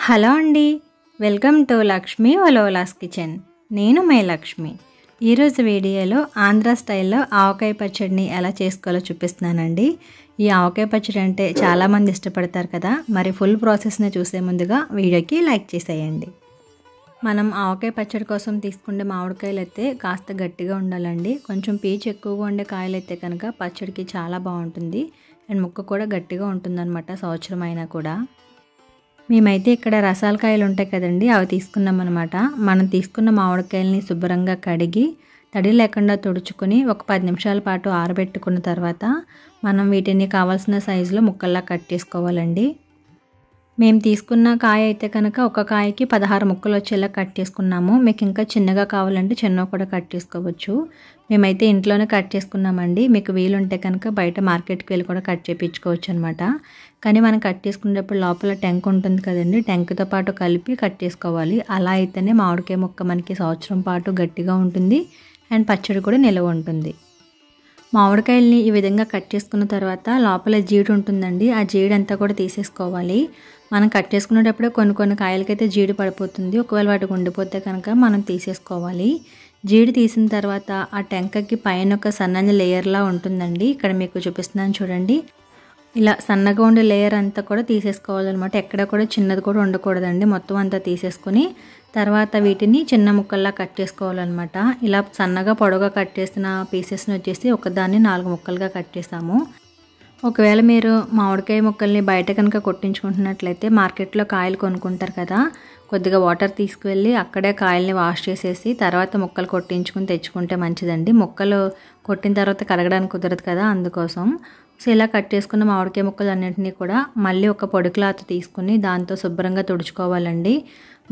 Hello అండి, welcome to Lakshmi వలోలాస్ kitchen. నేను మే లక్ష్మి. ఈరోజు వీడియోలో ఆంధ్ర స్టైల్లో ఆవకాయ పచ్చడిని ఎలా చేసుకోవాలో చూపిస్తున్నానండి. ఈ ఆవకాయ పచ్చడి అంటే చాలామంది ఇష్టపడతారు కదా. మరి ఫుల్ ప్రాసెస్ని చూసే ముందుగా వీడియోకి లైక్ చేసేయండి. మనం ఆవకాయ పచ్చడి కోసం తీసుకునే మామిడికాయలు అయితే కాస్త గట్టిగా ఉండాలండి. కొంచెం పీచు ఎక్కువగా ఉండే కాయలు అయితే కనుక పచ్చడికి చాలా బాగుంటుంది. అండ్ ముక్క కూడా గట్టిగా ఉంటుందన్నమాట, సంవత్సరం అయినా కూడా. మేమైతే ఇక్కడ రసాల కాయలు ఉంటాయి కదండి, అవి తీసుకున్నాం అనమాట. మనం తీసుకున్న మామిడికాయలని శుభ్రంగా కడిగి తడి లేకుండా తుడుచుకొని ఒక 10 నిమిషాల పాటు ఆరబెట్టుకున్న తర్వాత మనం వీటిని కావాల్సిన సైజులో ముక్కల్లా కట్ చేసుకోవాలండి. మేము తీసుకున్న కాయ అయితే కనుక ఒక కాయకి 16 ముక్కలు వచ్చేలా కట్ చేసుకున్నాము. మీకు ఇంకా చిన్నగా కావాలంటే చిన్నగా కూడా కట్ చేసుకోవచ్చు. మేమైతే ఇంట్లోనే కట్ చేసుకున్నామండి. మీకు వీలుంటే కనుక బయట మార్కెట్కి వెళ్ళి కూడా కట్ చేయించుకోవచ్చు అనమాట. కానీ మనం కట్ చేసుకునేటప్పుడు లోపల టెంక్ ఉంటుంది కదండి, టెంక్తో పాటు కలిపి కట్ చేసుకోవాలి. అలా అయితేనే మామిడికాయ ముక్క మనకి సంవత్సరం పాటు గట్టిగా ఉంటుంది అండ్ పచ్చడి కూడా నిల్వ ఉంటుంది. మామిడికాయల్ని ఈ విధంగా కట్ చేసుకున్న తర్వాత లోపల జీడి ఉంటుందండి, ఆ జీడి అంతా కూడా తీసేసుకోవాలి. మనం కట్ చేసుకునేటప్పుడే కొన్ని కాయలకైతే జీడి పడిపోతుంది. ఒకవేళ వాటికి ఉండిపోతే కనుక మనం తీసేసుకోవాలి. జీడి తీసిన తర్వాత ఆ టెంకకి పైన ఒక సన్నని లేయర్లా ఉంటుందండి. ఇక్కడ మీకు చూపిస్తున్నాను చూడండి. ఇలా సన్నగా ఉండే లేయర్ అంతా కూడా తీసేసుకోవాలన్నమాట. ఎక్కడ కూడా చిన్నది కూడా ఉండకూడదండి. మొత్తం అంతా తీసేసుకొని తర్వాత వీటిని చిన్న ముక్కల్లా కట్ చేసుకోవాలన్నమాట. ఇలా సన్నగా పొడవుగా కట్ చేసిన పీసెస్ని వచ్చేసి ఒకదాన్ని 4 ముక్కలుగా కట్ చేసాము. ఒకవేళ మీరు మామిడికాయ ముక్కల్ని బయట కనుక కొట్టించుకుంటున్నట్లయితే మార్కెట్లో కాయలు కొనుక్కుంటారు కదా, కొద్దిగా వాటర్ తీసుకువెళ్ళి అక్కడే కాయల్ని వాష్ చేసేసి తర్వాత ముక్కలు కొట్టించుకుని తెచ్చుకుంటే మంచిదండి. ముక్కలు కొట్టిన తర్వాత కడగడానికి కుదరదు కదా, అందుకోసం. సో ఇలా కట్ చేసుకున్న మామిడికాయ ముక్కలు అన్నింటినీ కూడా మళ్ళీ ఒక పొడి క్లాత్ తీసుకుని దాంతో శుభ్రంగా తుడుచుకోవాలండి.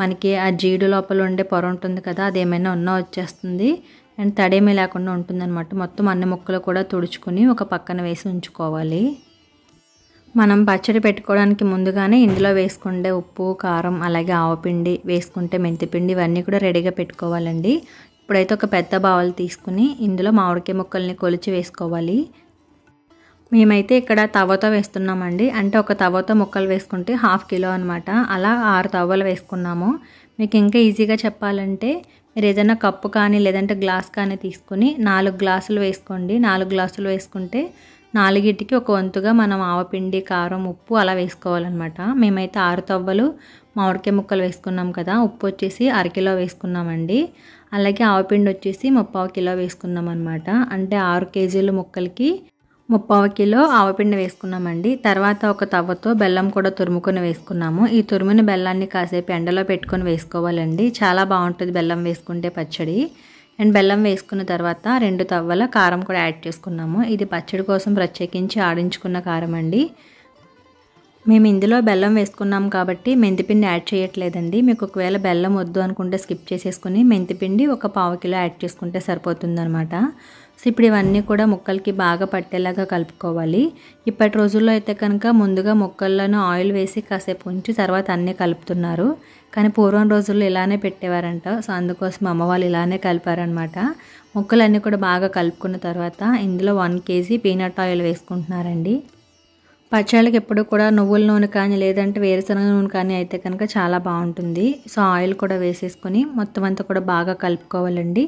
మనకి ఆ జీడు లోపల ఉండే పొర ఉంటుంది కదా, అదేమైనా ఉన్నా వచ్చేస్తుంది అండ్ తడేమీ లేకుండా ఉంటుందన్నమాట. మొత్తం అన్ని ముక్కలు కూడా తుడుచుకుని ఒక పక్కన వేసి ఉంచుకోవాలి. మనం పచ్చడి పెట్టుకోవడానికి ముందుగానే ఇందులో వేసుకుంటే ఉప్పు, కారం, అలాగే ఆవపిండి, వేసుకుంటే మెంతిపిండి, ఇవన్నీ కూడా రెడీగా పెట్టుకోవాలండి. ఇప్పుడైతే ఒక పెద్ద బౌల్ తీసుకుని ఇందులో మామిడికాయ ముక్కల్ని కొలిచి వేసుకోవాలి. మేమైతే ఇక్కడ తవ్వతో వేస్తున్నామండి. అంటే ఒక తవ్వతో ముక్కలు వేసుకుంటే 1/2 కిలో అనమాట. అలా 6 తవ్వలు వేసుకున్నాము. మీకు ఇంకా ఈజీగా చెప్పాలంటే మీరు ఏదైనా కప్పు కానీ లేదంటే గ్లాస్ కానీ తీసుకుని 4 గ్లాసులు వేసుకోండి. 4 గ్లాసులు వేసుకుంటే 4కి ఒక వంతుగా మనం ఆవపిండి, కారం, ఉప్పు అలా వేసుకోవాలన్నమాట. మేమైతే 6 తవ్వలు మామిడికాయ ముక్కలు వేసుకున్నాం కదా. ఉప్పు వచ్చేసి 1/2 కిలో వేసుకున్నామండి. అలాగే ఆవపిండి వచ్చేసి 3/4 కిలో వేసుకున్నాం అనమాట. అంటే 6 కేజీల ముక్కలకి 3/4 కిలో ఆవపిండి వేసుకున్నామండి. తర్వాత ఒక తవ్వతో బెల్లం కూడా తురుముకొని వేసుకున్నాము. ఈ తురిమిన బెల్లాన్ని కాసేపు ఎండలో పెట్టుకొని వేసుకోవాలండి. చాలా బాగుంటుంది బెల్లం వేసుకుంటే పచ్చడి. అండ్ బెల్లం వేసుకున్న తర్వాత 2 తవ్వల కారం కూడా యాడ్ చేసుకున్నాము. ఇది పచ్చడి కోసం ప్రత్యేకించి ఆడించుకున్న కారం అండి. మేము ఇందులో బెల్లం వేసుకున్నాం కాబట్టి మెంతిపిండి యాడ్ చేయట్లేదండి. మీకు ఒకవేళ బెల్లం వద్దు అనుకుంటే స్కిప్ చేసేసుకుని మెంతిపిండి ఒక 1/4 కిలో యాడ్ చేసుకుంటే సరిపోతుందన్నమాట. సో ఇప్పుడు ఇవన్నీ కూడా ముక్కలకి బాగా పట్టేలాగా కలుపుకోవాలి. ఇప్పటి రోజుల్లో అయితే కనుక ముందుగా ముక్కలను ఆయిల్ వేసి కాసేపు ఉంచి తర్వాత అన్నీ కలుపుతున్నారు. కానీ పూర్వం రోజుల్లో ఇలానే పెట్టేవారంట. సో అందుకోసం అమ్మ వాళ్ళు ఇలానే కలిపారనమాట. ముక్కలన్నీ కూడా బాగా కలుపుకున్న తర్వాత ఇందులో 1 కేజీ పీనట్ ఆయిల్ వేసుకుంటున్నారండి. పచ్చళ్ళకి ఎప్పుడు కూడా నువ్వుల నూనె కానీ లేదంటే వేరుశనగ నూనె కానీ అయితే కనుక చాలా బాగుంటుంది. సో ఆయిల్ కూడా వేసేసుకొని మొత్తం అంతా కూడా బాగా కలుపుకోవాలండి.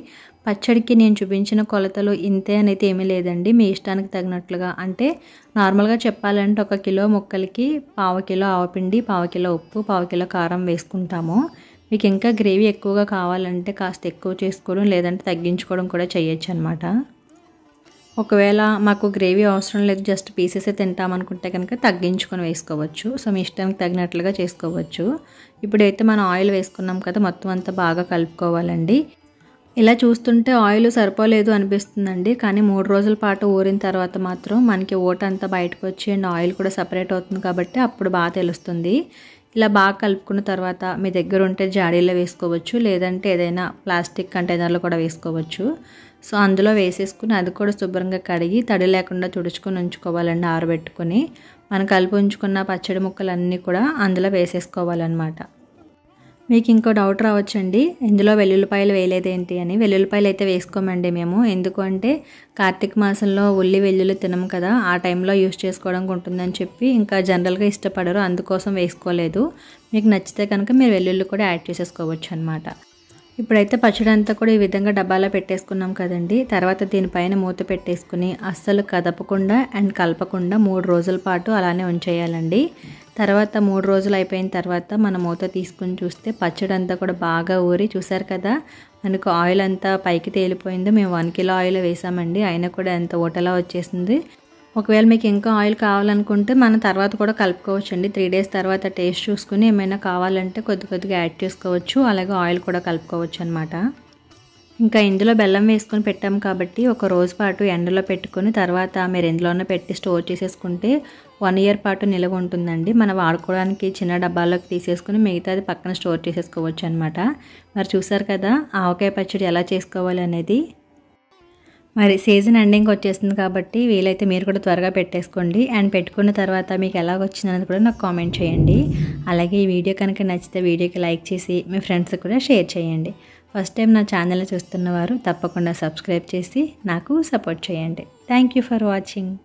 పచ్చడికి నేను చూపించిన కొలతలు ఇంతే అనేది ఏమీ లేదండి, మీ ఇష్టానికి తగినట్లుగా. అంటే నార్మల్గా చెప్పాలంటే 1 కిలో ముక్కలకి 1/4 కిలో ఆవపిండి, 1/4 కిలో ఉప్పు, 1/4 కిలో కారం వేసుకుంటాము. మీకు ఇంకా గ్రేవీ ఎక్కువగా కావాలంటే కాస్త ఎక్కువ చేసుకోవడం లేదంటే తగ్గించుకోవడం కూడా చేయొచ్చు అనమాట. ఒకవేళ మాకు గ్రేవీ అవసరం లేదు, జస్ట్ పీసెసే తింటామనుకుంటే కనుక తగ్గించుకొని వేసుకోవచ్చు. సో మీ ఇష్టానికి తగినట్లుగా చేసుకోవచ్చు. ఇప్పుడైతే మనం ఆయిల్ వేసుకున్నాం కదా, మొత్తం అంతా బాగా కలుపుకోవాలండి. ఇలా చూస్తుంటే ఆయిల్ సరిపోలేదు అనిపిస్తుందండి, కానీ 3 రోజుల పాటు ఊరిన తర్వాత మాత్రం మనకి ఓట అంతా బయటకు వచ్చి అండ్ ఆయిల్ కూడా సపరేట్ అవుతుంది కాబట్టి అప్పుడు బాగా తెలుస్తుంది. ఇలా బాగా కలుపుకున్న తర్వాత మీ దగ్గర ఉంటే జాడీలో వేసుకోవచ్చు, లేదంటే ఏదైనా ప్లాస్టిక్ కంటైనర్లో కూడా వేసుకోవచ్చు. సో అందులో వేసేసుకుని అది కూడా శుభ్రంగా కడిగి తడి లేకుండా తుడుచుకొని ఉంచుకోవాలండి, ఆరబెట్టుకొని. మనం కలిపి ఉంచుకున్న పచ్చడి ముక్కలన్నీ కూడా అందులో వేసేసుకోవాలన్నమాట. మీకు ఇంకో డౌట్ రావచ్చండి, ఇందులో వెల్లుల్లిపాయలు వేయలేదేంటి అని. వెల్లుల్లిపాయలు అయితే వేసుకోమండి మేము. ఎందుకు అంటే కార్తీక మాసంలో ఉల్లి వెల్లుల్లి తినము కదా, ఆ టైంలో యూస్ చేసుకోవడానికి ఉంటుందని చెప్పి ఇంకా జనరల్గా ఇష్టపడరు, అందుకోసం వేసుకోలేదు. మీకు నచ్చితే కనుక మీరు వెల్లుల్లి కూడా యాడ్ చేసేసుకోవచ్చు అనమాట. ఇప్పుడైతే పచ్చడి అంతా కూడా ఈ విధంగా డబ్బాలో పెట్టేసుకున్నాం కదండి. తర్వాత దీనిపైన మూత పెట్టేసుకుని అస్సలు కదపకుండా అండ్ కలపకుండా 3 రోజుల పాటు అలానే ఉంచేయాలండి. తర్వాత 3 రోజులు అయిపోయిన తర్వాత మన మూత తీసుకుని చూస్తే పచ్చడి అంతా కూడా బాగా ఊరి, చూసారు కదా మనకు ఆయిల్ అంతా పైకి తేలిపోయిందో. మేము 1 కిలో ఆయిల్ వేసామండి, అయినా కూడా ఎంత ఊటలా వచ్చేసింది. ఒకవేళ మీకు ఇంకా ఆయిల్ కావాలనుకుంటే మనం తర్వాత కూడా కలుపుకోవచ్చు అండి. 3 డేస్ తర్వాత టేస్ట్ చూసుకుని ఏమైనా కావాలంటే కొద్దిగా యాడ్ చేసుకోవచ్చు, అలాగే ఆయిల్ కూడా కలుపుకోవచ్చు అనమాట. ఇంకా ఇందులో బెల్లం వేసుకొని పెట్టాము కాబట్టి ఒక రోజు పాటు ఎండలో పెట్టుకొని తర్వాత మీరు ఎందులోనే పెట్టి స్టోర్ చేసేసుకుంటే 1 ఇయర్ పాటు నిల్వ ఉంటుందండి. మనం వాడుకోవడానికి చిన్న డబ్బాల్లోకి తీసేసుకుని మిగతాది పక్కన స్టోర్ చేసేసుకోవచ్చు అనమాట. మరి చూసారు కదా ఆవకాయ పచ్చడి ఎలా చేసుకోవాలి అనేది. మరి సీజన్ ఎండింగ్ వచ్చేస్తుంది కాబట్టి వీలైతే మీరు కూడా త్వరగా పెట్టేసుకోండి. అండ్ పెట్టుకున్న తర్వాత మీకు ఎలా వచ్చిందనేది కూడా నాకు కామెంట్ చేయండి. అలాగే ఈ వీడియో కనుక నచ్చితే వీడియోకి లైక్ చేసి మీ ఫ్రెండ్స్కి కూడా షేర్ చేయండి. ఫస్ట్ టైం నా ఛానల్ని చూస్తున్నవారు తప్పకుండా సబ్స్క్రైబ్ చేసి నాకు సపోర్ట్ చేయండి. Thank you for watching.